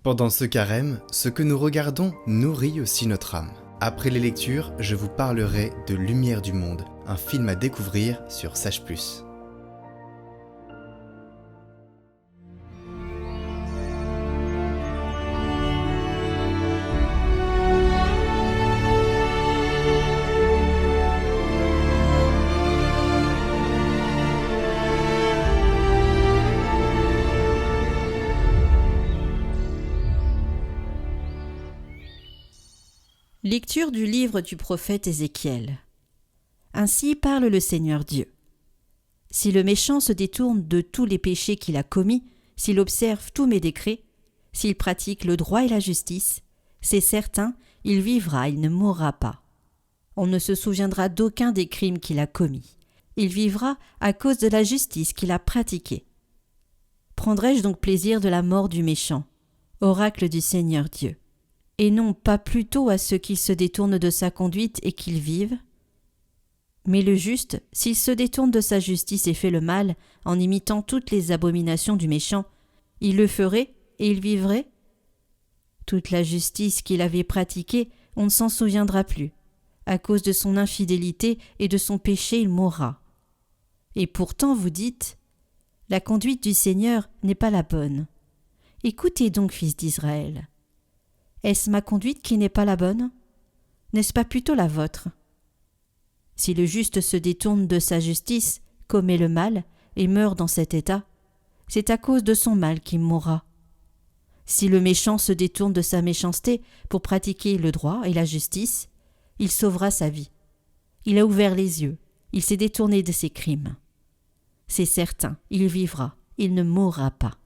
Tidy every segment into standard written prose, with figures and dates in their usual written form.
Pendant ce carême, ce que nous regardons nourrit aussi notre âme. Après les lectures, je vous parlerai de Lumière du monde, un film à découvrir sur Sage+. Lecture du livre du prophète Ézéchiel. Ainsi parle le Seigneur Dieu. Si le méchant se détourne de tous les péchés qu'il a commis, s'il observe tous mes décrets, s'il pratique le droit et la justice, c'est certain, il vivra, il ne mourra pas. On ne se souviendra d'aucun des crimes qu'il a commis. Il vivra à cause de la justice qu'il a pratiquée. Prendrai-je donc plaisir de la mort du méchant, oracle du Seigneur Dieu, et non pas plutôt à ceux qui se détournent de sa conduite et qu'ils vivent? Mais le juste, s'il se détourne de sa justice et fait le mal, en imitant toutes les abominations du méchant, il le ferait et il vivrait? Toute la justice qu'il avait pratiquée, on ne s'en souviendra plus. À cause de son infidélité et de son péché, il mourra. Et pourtant vous dites, la conduite du Seigneur n'est pas la bonne. Écoutez donc, fils d'Israël. Est-ce ma conduite qui n'est pas la bonne? N'est-ce pas plutôt la vôtre? Si le juste se détourne de sa justice, commet le mal et meurt dans cet état, c'est à cause de son mal qu'il mourra. Si le méchant se détourne de sa méchanceté pour pratiquer le droit et la justice, il sauvera sa vie. Il a ouvert les yeux, il s'est détourné de ses crimes. C'est certain, il vivra, il ne mourra pas.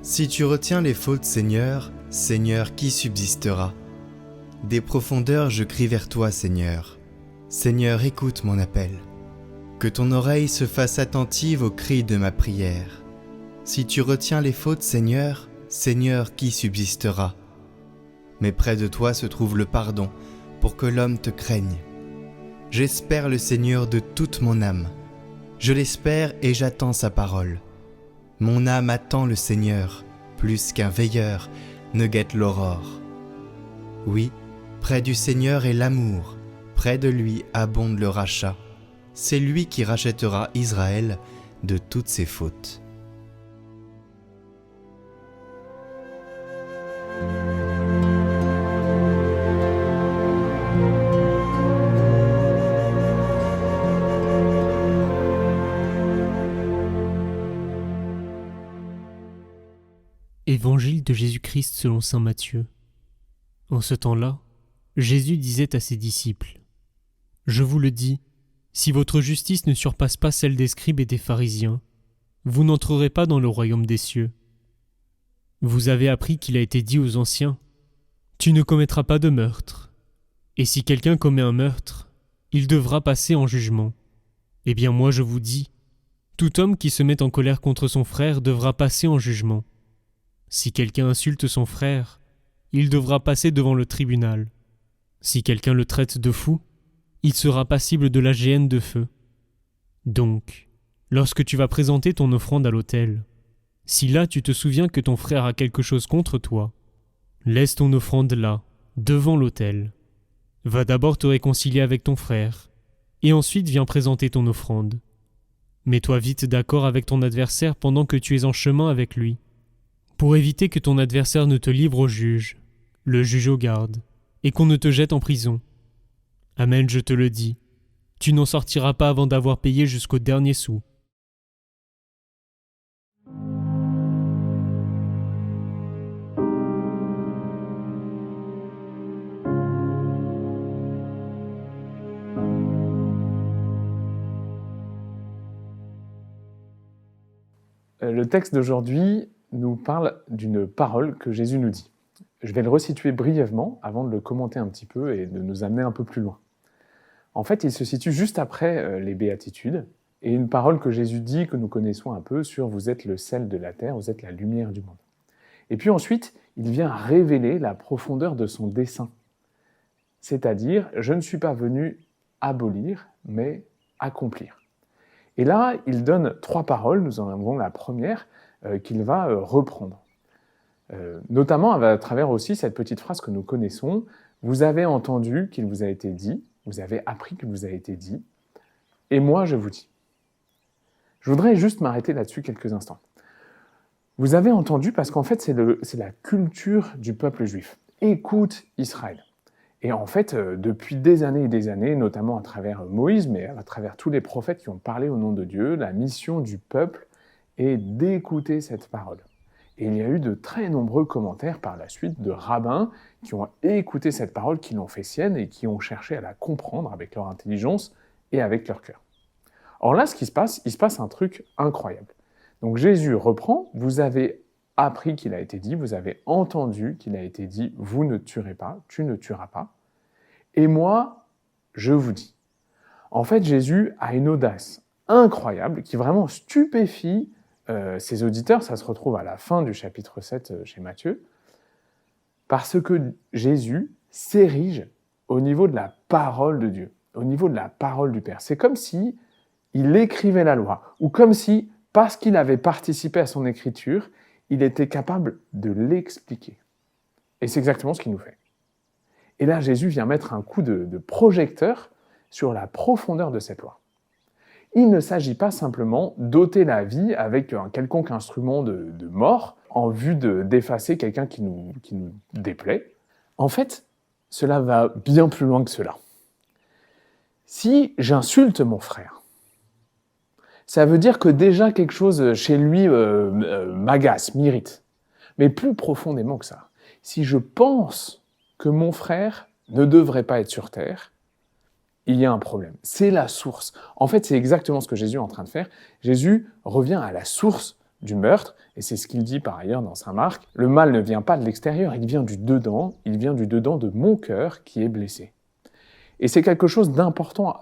Si tu retiens les fautes, Seigneur, Seigneur, qui subsistera? Des profondeurs je crie vers toi, Seigneur. Seigneur, écoute mon appel. Que ton oreille se fasse attentive aux cris de ma prière. Si tu retiens les fautes, Seigneur, Seigneur, qui subsistera? Mais près de toi se trouve le pardon, pour que l'homme te craigne. J'espère le Seigneur de toute mon âme. Je l'espère et j'attends sa parole. Mon âme attend le Seigneur, plus qu'un veilleur ne guette l'aurore. Oui, près du Seigneur est l'amour, près de lui abonde le rachat. C'est lui qui rachètera Israël de toutes ses fautes. Évangile de Jésus-Christ selon saint Matthieu. En ce temps-là, Jésus disait à ses disciples : « Je vous le dis, si votre justice ne surpasse pas celle des scribes et des pharisiens, vous n'entrerez pas dans le royaume des cieux. Vous avez appris qu'il a été dit aux anciens : Tu ne commettras pas de meurtre. Et si quelqu'un commet un meurtre, il devra passer en jugement. Eh bien moi je vous dis, tout homme qui se met en colère contre son frère devra passer en jugement. Si quelqu'un insulte son frère, il devra passer devant le tribunal. Si quelqu'un le traite de fou, il sera passible de la géhenne de feu. Donc, lorsque tu vas présenter ton offrande à l'autel, si là tu te souviens que ton frère a quelque chose contre toi, laisse ton offrande là, devant l'autel. Va d'abord te réconcilier avec ton frère, et ensuite viens présenter ton offrande. Mets-toi vite d'accord avec ton adversaire pendant que tu es en chemin avec lui, pour éviter que ton adversaire ne te livre au juge, le juge aux gardes, et qu'on ne te jette en prison. Amen, je te le dis, tu n'en sortiras pas avant d'avoir payé jusqu'au dernier sou. » Le texte d'aujourd'hui nous parle d'une parole que Jésus nous dit. Je vais le resituer brièvement avant de le commenter un petit peu et de nous amener un peu plus loin. En fait, il se situe juste après les béatitudes et une parole que Jésus dit, que nous connaissons un peu, sur « vous êtes le sel de la terre, vous êtes la lumière du monde ». Et puis ensuite, il vient révéler la profondeur de son dessein. C'est-à-dire, je ne suis pas venu abolir, mais accomplir. Et là, il donne 3 paroles, nous en avons la première, qu'il va reprendre. Notamment à travers aussi cette petite phrase que nous connaissons, « Vous avez entendu qu'il vous a été dit, vous avez appris qu'il vous a été dit, et moi je vous dis. » Je voudrais juste m'arrêter là-dessus quelques instants. Vous avez entendu parce qu'en fait, c'est la culture du peuple juif. Écoute Israël. Et en fait, depuis des années et des années, notamment à travers Moïse, mais à travers tous les prophètes qui ont parlé au nom de Dieu, la mission du peuple est d'écouter cette parole. Et il y a eu de très nombreux commentaires par la suite de rabbins qui ont écouté cette parole, qui l'ont fait sienne et qui ont cherché à la comprendre avec leur intelligence et avec leur cœur. Or là, il se passe un truc incroyable. Donc Jésus reprend, vous avez appris qu'il a été dit, vous avez entendu qu'il a été dit, vous ne tuerez pas, tu ne tueras pas. Et moi, je vous dis. En fait, Jésus a une audace incroyable qui vraiment stupéfie ses auditeurs. Ça se retrouve à la fin du chapitre 7 chez Matthieu. Parce que Jésus s'érige au niveau de la parole de Dieu, au niveau de la parole du Père. C'est comme si il écrivait la loi, ou comme si, parce qu'il avait participé à son écriture, il était capable de l'expliquer. Et c'est exactement ce qu'il nous fait. Et là, Jésus vient mettre un coup de projecteur sur la profondeur de cette loi. Il ne s'agit pas simplement d'ôter la vie avec un quelconque instrument de mort en vue d'effacer quelqu'un qui nous déplaît. En fait, cela va bien plus loin que cela. Si j'insulte mon frère, ça veut dire que déjà quelque chose chez lui m'agace, m'irrite. Mais plus profondément que ça, si je pense que mon frère ne devrait pas être sur terre, il y a un problème. C'est la source. En fait, c'est exactement ce que Jésus est en train de faire. Jésus revient à la source du meurtre, et c'est ce qu'il dit par ailleurs dans Saint Marc. Le mal ne vient pas de l'extérieur, il vient du dedans de mon cœur qui est blessé. Et c'est quelque chose d'important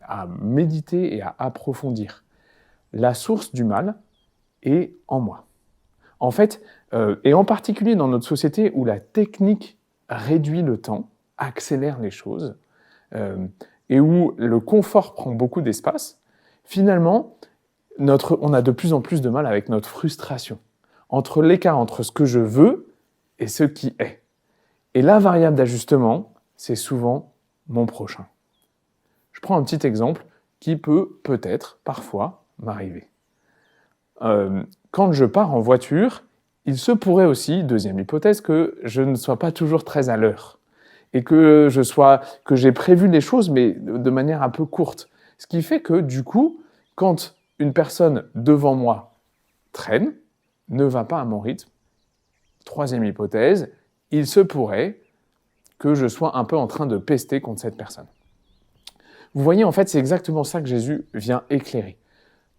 à méditer et à approfondir. La source du mal est en moi. En fait, et en particulier dans notre société où la technique réduit le temps, accélère les choses, et où le confort prend beaucoup d'espace, finalement, on a de plus en plus de mal avec notre frustration, entre l'écart entre ce que je veux et ce qui est. Et la variable d'ajustement, c'est souvent mon prochain. Je prends un petit exemple qui peut peut-être, parfois, m'arriver. Quand je pars en voiture, il se pourrait aussi, deuxième hypothèse, que je ne sois pas toujours très à l'heure et que j'ai prévu les choses, mais de manière un peu courte. Ce qui fait que, du coup, quand une personne devant moi traîne, ne va pas à mon rythme, troisième hypothèse, il se pourrait que je sois un peu en train de pester contre cette personne. Vous voyez, en fait, c'est exactement ça que Jésus vient éclairer.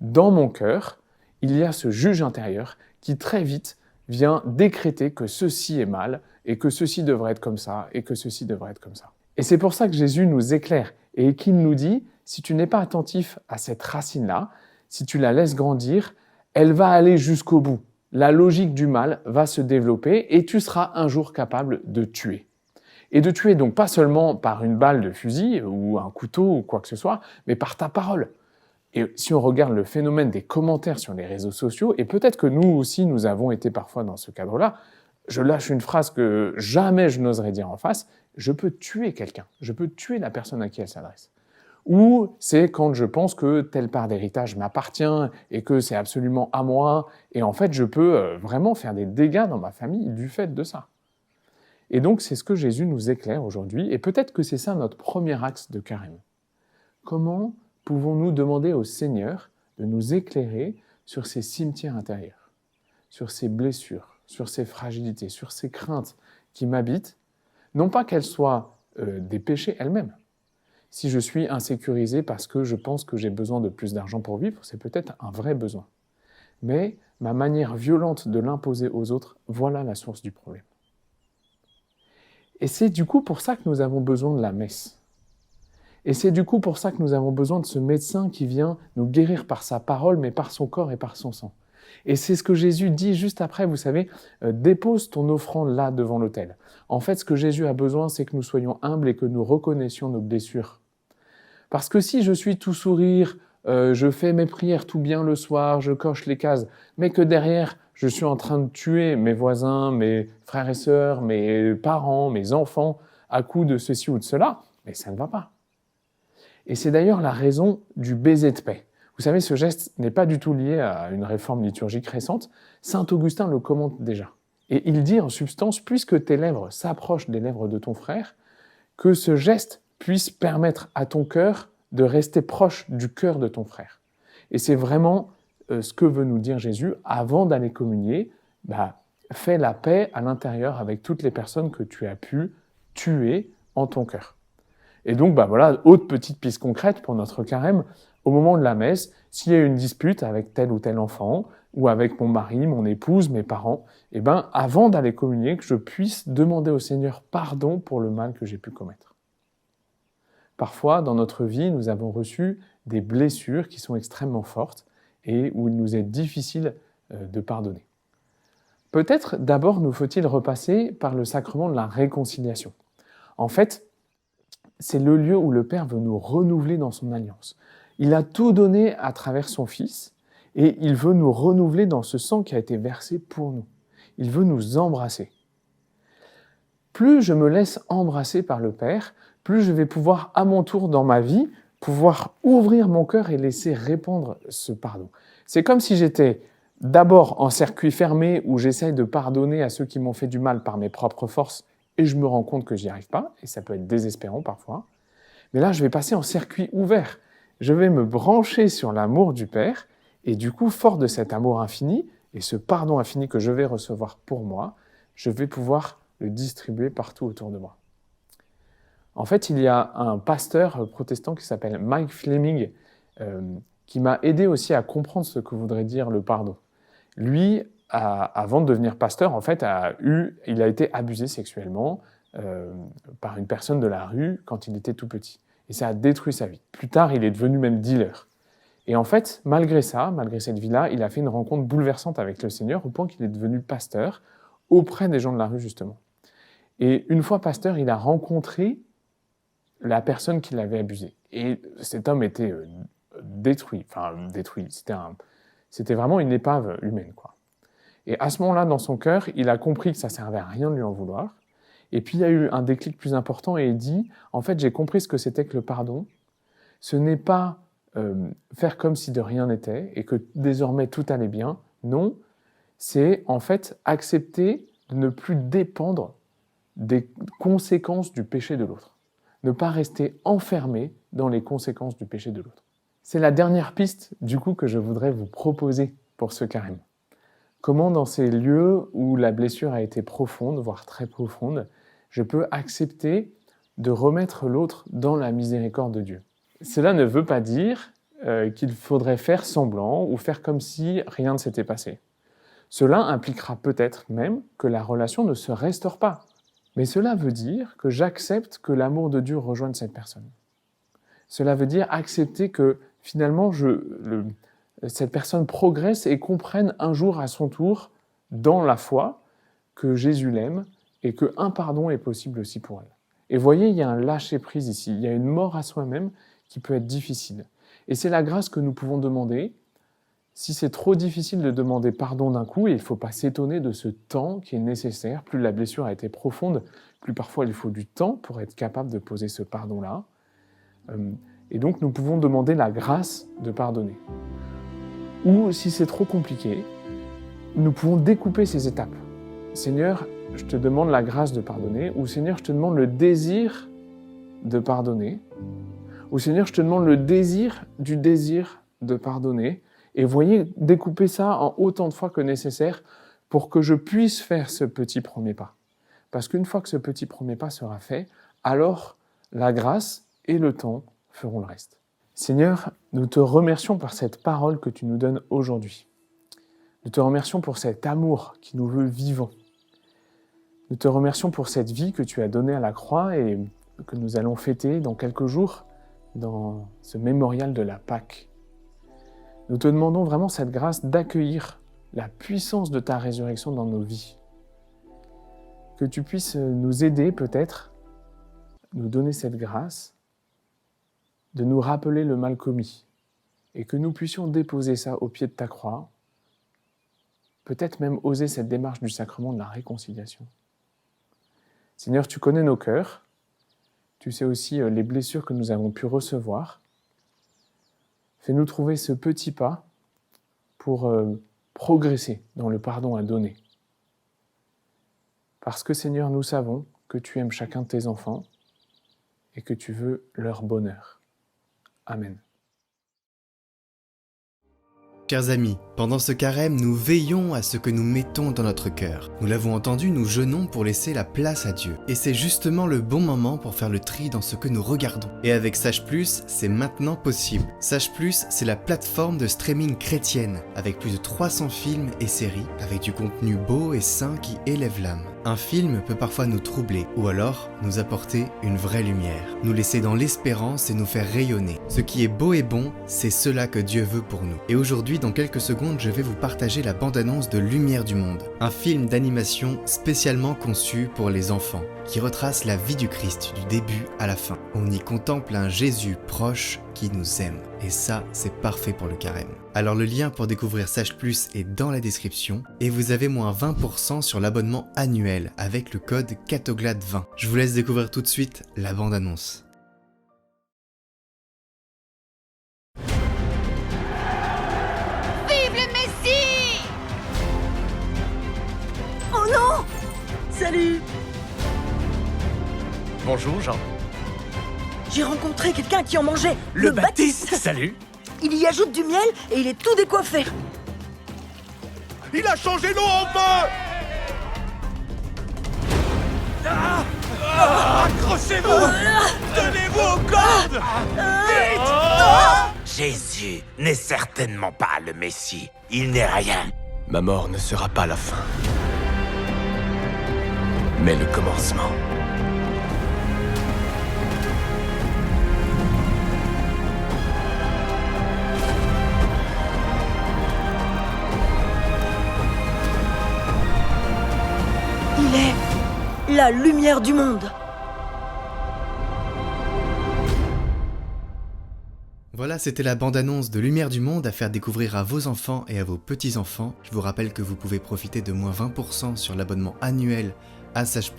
Dans mon cœur, il y a ce juge intérieur qui très vite vient décréter que ceci est mal, et que ceci devrait être comme ça, et que ceci devrait être comme ça. Et c'est pour ça que Jésus nous éclaire, et qu'il nous dit, si tu n'es pas attentif à cette racine-là, si tu la laisses grandir, elle va aller jusqu'au bout. La logique du mal va se développer, et tu seras un jour capable de tuer. Et de tuer donc pas seulement par une balle de fusil, ou un couteau, ou quoi que ce soit, mais par ta parole. Et si on regarde le phénomène des commentaires sur les réseaux sociaux, et peut-être que nous aussi, nous avons été parfois dans ce cadre-là, je lâche une phrase que jamais je n'oserais dire en face, je peux tuer quelqu'un, je peux tuer la personne à qui elle s'adresse. Ou c'est quand je pense que telle part d'héritage m'appartient et que c'est absolument à moi, et en fait je peux vraiment faire des dégâts dans ma famille du fait de ça. Et donc c'est ce que Jésus nous éclaire aujourd'hui, et peut-être que c'est ça notre premier axe de carême. Comment pouvons-nous demander au Seigneur de nous éclairer sur ces cimetières intérieurs, sur ces blessures, sur ces fragilités, sur ces craintes qui m'habitent, non pas qu'elles soient des péchés elles-mêmes. Si je suis insécurisé parce que je pense que j'ai besoin de plus d'argent pour vivre, c'est peut-être un vrai besoin. Mais ma manière violente de l'imposer aux autres, voilà la source du problème. Et c'est du coup pour ça que nous avons besoin de la messe. Et c'est du coup pour ça que nous avons besoin de ce médecin qui vient nous guérir par sa parole, mais par son corps et par son sang. Et c'est ce que Jésus dit juste après, vous savez, dépose ton offrande là devant l'autel. En fait, ce que Jésus a besoin, c'est que nous soyons humbles et que nous reconnaissions nos blessures. Parce que si je suis tout sourire, je fais mes prières tout bien le soir, je coche les cases, mais que derrière, je suis en train de tuer mes voisins, mes frères et sœurs, mes parents, mes enfants, à coup de ceci ou de cela, mais ça ne va pas. Et c'est d'ailleurs la raison du baiser de paix. Vous savez, ce geste n'est pas du tout lié à une réforme liturgique récente. Saint Augustin le commente déjà. Et il dit en substance, puisque tes lèvres s'approchent des lèvres de ton frère, que ce geste puisse permettre à ton cœur de rester proche du cœur de ton frère. Et c'est vraiment ce que veut nous dire Jésus avant d'aller communier. Fais la paix à l'intérieur avec toutes les personnes que tu as pu tuer en ton cœur. Et donc, voilà, autre petite piste concrète pour notre carême, au moment de la messe, s'il y a une dispute avec tel ou tel enfant, ou avec mon mari, mon épouse, mes parents, avant d'aller communier, que je puisse demander au Seigneur pardon pour le mal que j'ai pu commettre. Parfois, dans notre vie, nous avons reçu des blessures qui sont extrêmement fortes et où il nous est difficile de pardonner. Peut-être d'abord nous faut-il repasser par le sacrement de la réconciliation. En fait, c'est le lieu où le Père veut nous renouveler dans son alliance. Il a tout donné à travers son Fils et il veut nous renouveler dans ce sang qui a été versé pour nous. Il veut nous embrasser. Plus je me laisse embrasser par le Père, plus je vais pouvoir à mon tour dans ma vie, pouvoir ouvrir mon cœur et laisser répandre ce pardon. C'est comme si j'étais d'abord en circuit fermé où j'essaye de pardonner à ceux qui m'ont fait du mal par mes propres forces et je me rends compte que j'y arrive pas, et ça peut être désespérant parfois. Mais là, je vais passer en circuit ouvert. Je vais me brancher sur l'amour du Père, et du coup, fort de cet amour infini, et ce pardon infini que je vais recevoir pour moi, je vais pouvoir le distribuer partout autour de moi. En fait, il y a un pasteur protestant qui s'appelle Mike Fleming, qui m'a aidé aussi à comprendre ce que voudrait dire le pardon. Lui, avant de devenir pasteur, en fait, il a été abusé sexuellement par une personne de la rue quand il était tout petit. Et ça a détruit sa vie. Plus tard, il est devenu même dealer. Et en fait, malgré ça, malgré cette vie-là, il a fait une rencontre bouleversante avec le Seigneur au point qu'il est devenu pasteur auprès des gens de la rue, justement. Et une fois pasteur, il a rencontré la personne qui l'avait abusé. Et cet homme était détruit. C'était vraiment une épave humaine, quoi. Et à ce moment-là, dans son cœur, il a compris que ça ne servait à rien de lui en vouloir. Et puis, il y a eu un déclic plus important et il dit, en fait, j'ai compris ce que c'était que le pardon. Ce n'est pas faire comme si de rien n'était et que désormais tout allait bien. Non, c'est en fait accepter de ne plus dépendre des conséquences du péché de l'autre. Ne pas rester enfermé dans les conséquences du péché de l'autre. C'est la dernière piste, du coup, que je voudrais vous proposer pour ce carême. Comment, dans ces lieux où la blessure a été profonde, voire très profonde, je peux accepter de remettre l'autre dans la miséricorde de Dieu. Cela ne veut pas dire qu'il faudrait faire semblant ou faire comme si rien ne s'était passé. Cela impliquera peut-être même que la relation ne se restaure pas. Mais cela veut dire que j'accepte que l'amour de Dieu rejoigne cette personne. Cela veut dire accepter que finalement cette personne progresse et comprenne un jour à son tour, dans la foi, que Jésus l'aime et qu'un pardon est possible aussi pour elle. Et voyez, il y a un lâcher-prise ici, il y a une mort à soi-même qui peut être difficile. Et c'est la grâce que nous pouvons demander. Si c'est trop difficile de demander pardon d'un coup, il ne faut pas s'étonner de ce temps qui est nécessaire. Plus la blessure a été profonde, plus parfois il faut du temps pour être capable de poser ce pardon-là. Et donc nous pouvons demander la grâce de pardonner. Ou si c'est trop compliqué, nous pouvons découper ces étapes. Seigneur, je te demande la grâce de pardonner, ou Seigneur, je te demande le désir de pardonner, ou Seigneur, je te demande le désir du désir de pardonner. Et voyez, découper ça en autant de fois que nécessaire pour que je puisse faire ce petit premier pas. Parce qu'une fois que ce petit premier pas sera fait, alors la grâce et le temps feront le reste. Seigneur, nous te remercions par cette parole que tu nous donnes aujourd'hui. Nous te remercions pour cet amour qui nous veut vivants. Nous te remercions pour cette vie que tu as donnée à la croix et que nous allons fêter dans quelques jours dans ce mémorial de la Pâque. Nous te demandons vraiment cette grâce d'accueillir la puissance de ta résurrection dans nos vies. Que tu puisses nous aider peut-être, nous donner cette grâce de nous rappeler le mal commis et que nous puissions déposer ça au pied de ta croix, peut-être même oser cette démarche du sacrement de la réconciliation. Seigneur, tu connais nos cœurs, tu sais aussi les blessures que nous avons pu recevoir. Fais-nous trouver ce petit pas pour progresser dans le pardon à donner. Parce que Seigneur, nous savons que tu aimes chacun de tes enfants et que tu veux leur bonheur. Amen. Chers amis, pendant ce carême, nous veillons à ce que nous mettons dans notre cœur. Nous l'avons entendu, nous jeûnons pour laisser la place à Dieu. Et c'est justement le bon moment pour faire le tri dans ce que nous regardons. Et avec Sage+, c'est maintenant possible. Sage+, c'est la plateforme de streaming chrétienne, avec plus de 300 films et séries, avec du contenu beau et sain qui élève l'âme. Un film peut parfois nous troubler, ou alors nous apporter une vraie lumière, nous laisser dans l'espérance et nous faire rayonner. Ce qui est beau et bon, c'est cela que Dieu veut pour nous. Et aujourd'hui, dans quelques secondes, je vais vous partager la bande-annonce de Lumière du Monde, un film d'animation spécialement conçu pour les enfants, qui retrace la vie du Christ du début à la fin. On y contemple un Jésus proche qui nous aime. Et ça, c'est parfait pour le carême. Alors le lien pour découvrir Sage+ est dans la description et vous avez moins 20% sur l'abonnement annuel avec le code CATOGLAD20. Je vous laisse découvrir tout de suite la bande-annonce. Vive le Messie! Oh non! Salut! Bonjour Jean. J'ai rencontré quelqu'un qui en mangeait. Le Baptiste, salut. Il y ajoute du miel et il est tout décoiffé. Il a changé l'eau en feu. Accrochez-vous. Tenez-vous aux cordes. Vite. Jésus n'est certainement pas le Messie. Il n'est rien. Ma mort ne sera pas la fin, mais le commencement. Il est la lumière du monde. Voilà, c'était la bande-annonce de Lumière du Monde à faire découvrir à vos enfants et à vos petits-enfants. Je vous rappelle que vous pouvez profiter de moins 20% sur l'abonnement annuel à Sage+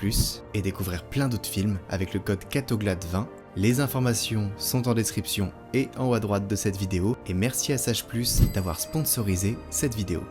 et découvrir plein d'autres films avec le code CATOGLAD20. Les informations sont en description et en haut à droite de cette vidéo. Et merci à Sage+ d'avoir sponsorisé cette vidéo.